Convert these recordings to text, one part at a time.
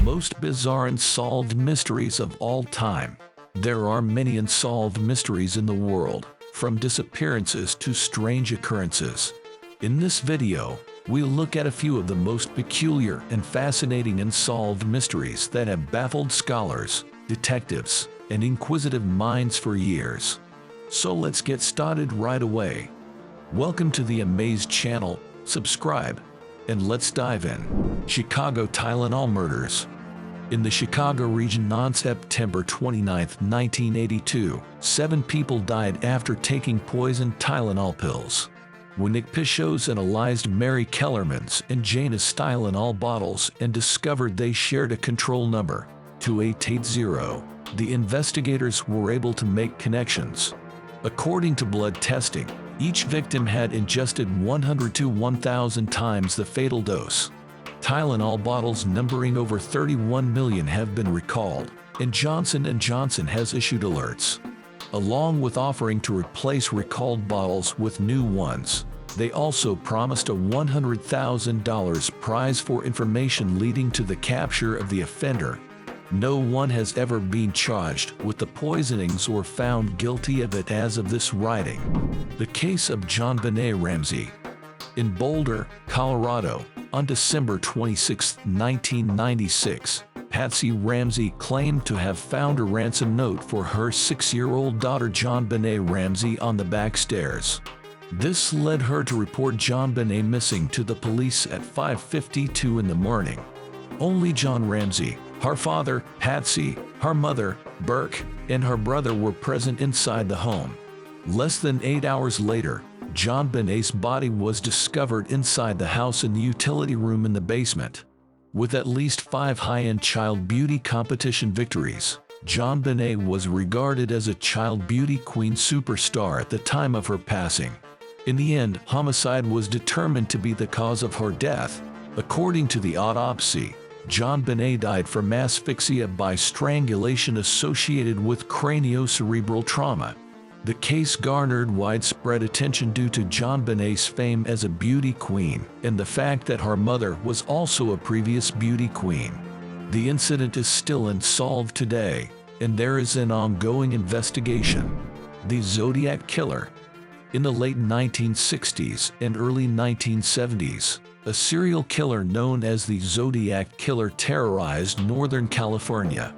most bizarre unsolved mysteries of all time. There are many unsolved mysteries in the world, from disappearances to strange occurrences. In this video, we'll look at a few of the most peculiar and fascinating unsolved mysteries that have baffled scholars, detectives, and inquisitive minds for years. So let's get started right away. Welcome to the Amazed channel, subscribe, and let's dive in. Chicago Tylenol murders. In the Chicago region on September 29, 1982, 7 people died after taking poisoned Tylenol pills. When Nick Pichot's analyzed Mary Kellerman's and Jana's Tylenol bottles and discovered they shared a control number, 2880, the investigators were able to make connections. According to blood testing, each victim had ingested 100 to 1,000 times the fatal dose. Tylenol bottles numbering over 31 million have been recalled, and Johnson & Johnson has issued alerts. Along with offering to replace recalled bottles with new ones, they also promised a $100,000 prize for information leading to the capture of the offender. No one has ever been charged with the poisonings or found guilty of it as of this writing. The case of JonBenet Ramsey. In Boulder, Colorado, on December 26, 1996, Patsy Ramsey claimed to have found a ransom note for her 6-year-old daughter JonBenet Ramsey on the back stairs. This led her to report JonBenet missing to the police at 5:52 in the morning. Only John Ramsey, her father, Patsy, her mother, Burke, and her brother were present inside the home. Less than 8 hours later, JonBenet's body was discovered inside the house in the utility room in the basement. With at least 5 high-end child beauty competition victories, JonBenet was regarded as a child beauty queen superstar at the time of her passing. In the end, homicide was determined to be the cause of her death. According to the autopsy, JonBenet died from asphyxia by strangulation associated with craniocerebral trauma. The case garnered widespread attention due to JonBenet's fame as a beauty queen and the fact that her mother was also a previous beauty queen. The incident is still unsolved today, and there is an ongoing investigation. The Zodiac Killer. In the late 1960s and early 1970s, a serial killer known as the Zodiac Killer terrorized Northern California.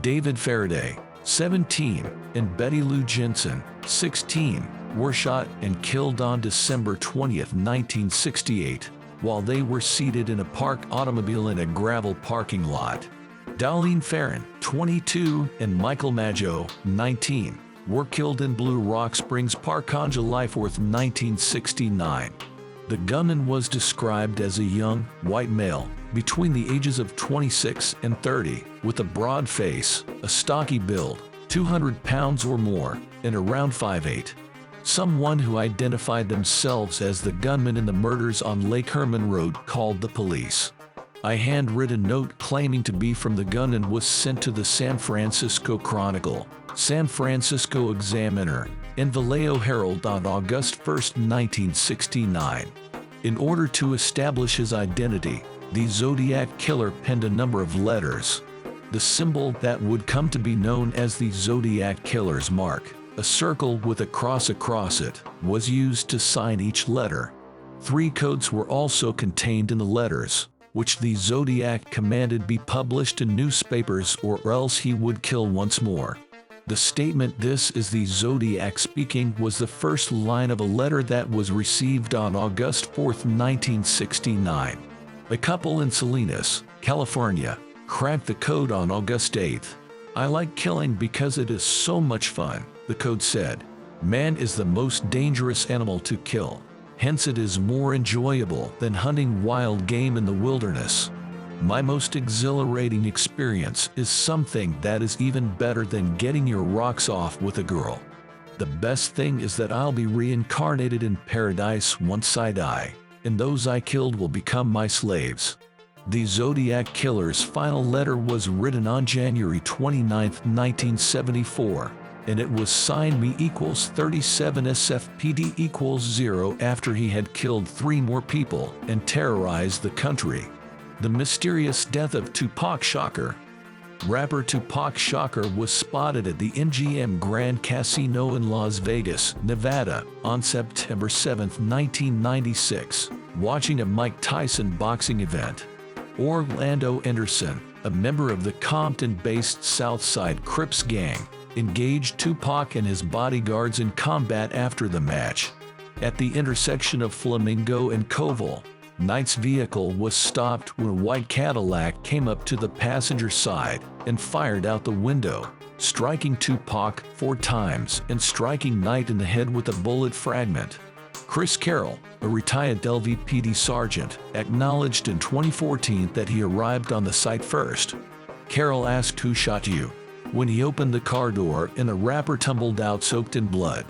David Faraday, 17, and Betty Lou Jensen, 16, were shot and killed on December 20, 1968, while they were seated in a parked automobile in a gravel parking lot. Darlene Ferrin, 22, and Michael Maggio, 19, were killed in Blue Rock Springs Park on July 4, 1969. The gunman was described as a young, white male, between the ages of 26 and 30, with a broad face, a stocky build, 200 pounds or more, and around 5'8". Someone who identified themselves as the gunman in the murders on Lake Herman Road called the police. A handwritten note claiming to be from the gunman was sent to the San Francisco Chronicle, San Francisco Examiner, and Vallejo Herald on August 1, 1969. In order to establish his identity, the Zodiac Killer penned a number of letters. The symbol that would come to be known as the Zodiac Killer's mark, a circle with a cross across it, was used to sign each letter. 3 codes were also contained in the letters, which the Zodiac commanded be published in newspapers or else he would kill once more. The statement "This is the Zodiac speaking" was the first line of a letter that was received on August 4, 1969. A couple in Salinas, California, cracked the code on August 8. "I like killing because it is so much fun," the code said. "Man is the most dangerous animal to kill. Hence it is more enjoyable than hunting wild game in the wilderness. My most exhilarating experience is something that is even better than getting your rocks off with a girl. The best thing is that I'll be reincarnated in paradise once I die, and those I killed will become my slaves." The Zodiac Killer's final letter was written on January 29, 1974, and it was signed Me equals 37 SFPD equals 0 after he had killed 3 more people and terrorized the country. The mysterious death of Tupac Shakur. Rapper Tupac Shakur was spotted at the MGM Grand Casino in Las Vegas, Nevada, on September 7, 1996, watching a Mike Tyson boxing event. Orlando Anderson, a member of the Compton-based Southside Crips gang, engaged Tupac and his bodyguards in combat after the match. At the intersection of Flamingo and Koval, Knight's vehicle was stopped when a white Cadillac came up to the passenger side and fired out the window, striking Tupac 4 times and striking Knight in the head with a bullet fragment. Chris Carroll, a retired LVPD sergeant, acknowledged in 2014 that he arrived on the site first. Carroll asked who shot you when he opened the car door and the rapper tumbled out soaked in blood.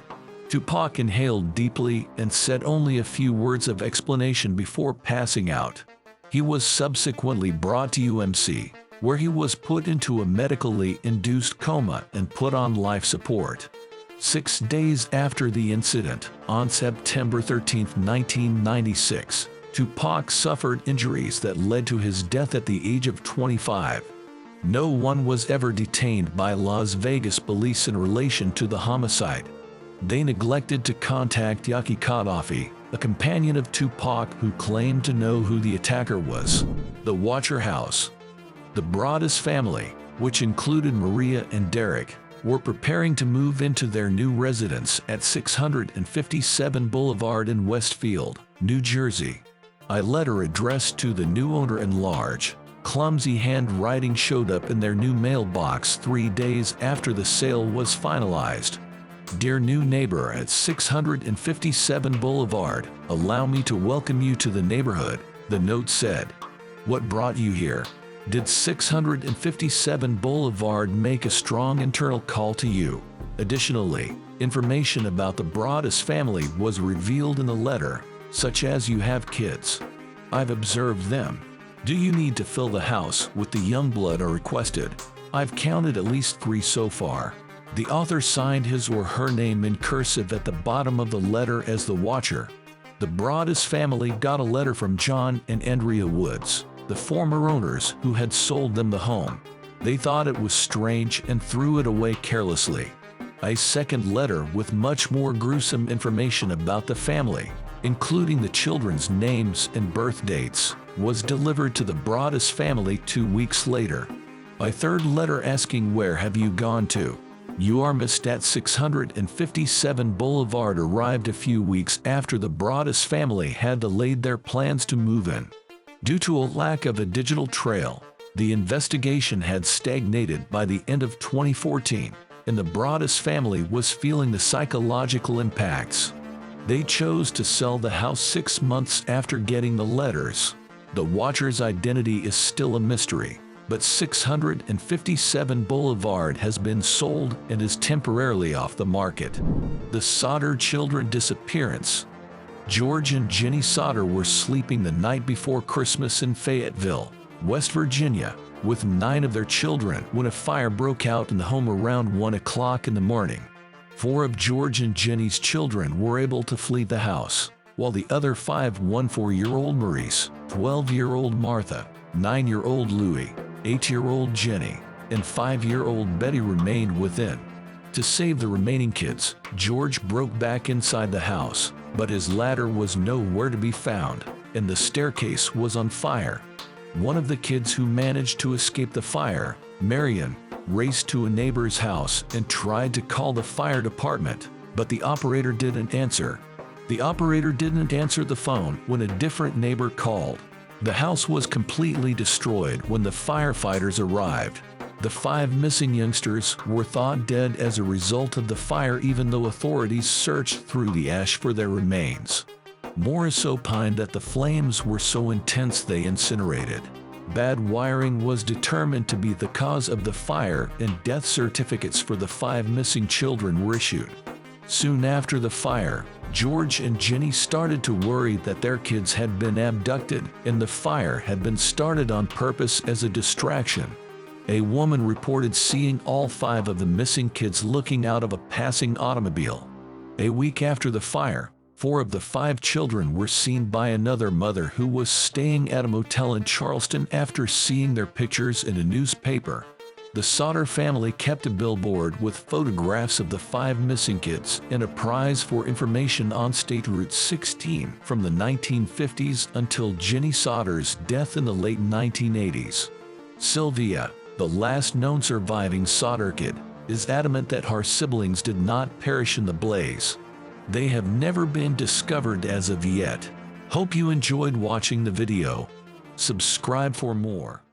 Tupac inhaled deeply and said only a few words of explanation before passing out. He was subsequently brought to UMC, where he was put into a medically induced coma and put on life support. 6 days after the incident, on September 13, 1996, Tupac suffered injuries that led to his death at the age of 25. No one was ever detained by Las Vegas police in relation to the homicide. They neglected to contact Yaki Gaddafi, a companion of Tupac who claimed to know who the attacker was. The Watcher House. The Broaddus family, which included Maria and Derek, were preparing to move into their new residence at 657 Boulevard in Westfield, New Jersey. A letter addressed to the new owner in large, clumsy handwriting showed up in their new mailbox 3 days after the sale was finalized. Dear new neighbor at 657 Boulevard, allow me to welcome you to the neighborhood, the note said. What brought you here? Did 657 Boulevard make a strong internal call to you? Additionally, information about the Broaddus family was revealed in the letter, such as you have kids. I've observed them. Do you need to fill the house with the young blood are requested? I've counted at least 3 so far. The author signed his or her name in cursive at the bottom of the letter as the Watcher. The Broaddus family got a letter from John and Andrea Woods, the former owners who had sold them the home. They thought it was strange and threw it away carelessly. A second letter with much more gruesome information about the family, including the children's names and birth dates, was delivered to the Broaddus family 2 weeks later. A third letter asking where have you gone to? You are missed at 657 Boulevard arrived a few weeks after the Broaddus family had delayed their plans to move in. Due to a lack of a digital trail, the investigation had stagnated by the end of 2014, and the Broaddus family was feeling the psychological impacts. They chose to sell the house 6 months after getting the letters. The Watcher's identity is still a mystery, but 657 Boulevard has been sold and is temporarily off the market. The Sauter children disappearance. George and Jenny Sauter were sleeping the night before Christmas in Fayetteville, West Virginia, with 9 of their children when a fire broke out in the home around 1 o'clock in the morning. 4 of George and Jenny's children were able to flee the house, while the other 5 4-year-old Maurice, 12-year-old Martha, 9-year-old Louis, 8-year-old Jenny, and 5-year-old Betty remained within. To save the remaining kids, George broke back inside the house, but his ladder was nowhere to be found, and the staircase was on fire. One of the kids who managed to escape the fire, Marion, raced to a neighbor's house and tried to call the fire department, but the operator didn't answer. The operator didn't answer the phone when a different neighbor called. The house was completely destroyed when the firefighters arrived. The 5 missing youngsters were thought dead as a result of the fire even though authorities searched through the ash for their remains. Morris opined that the flames were so intense they incinerated. Bad wiring was determined to be the cause of the fire and death certificates for the 5 missing children were issued. Soon after the fire, George and Jenny started to worry that their kids had been abducted and the fire had been started on purpose as a distraction. A woman reported seeing all 5 of the missing kids looking out of a passing automobile. A week after the fire, 4 of the 5 children were seen by another mother who was staying at a motel in Charleston after seeing their pictures in a newspaper. The Sauter family kept a billboard with photographs of the 5 missing kids and a prize for information on State Route 16 from the 1950s until Jenny Sauter's death in the late 1980s. Sylvia, the last known surviving Sauter kid, is adamant that her siblings did not perish in the blaze. They have never been discovered as of yet. Hope you enjoyed watching the video. Subscribe for more.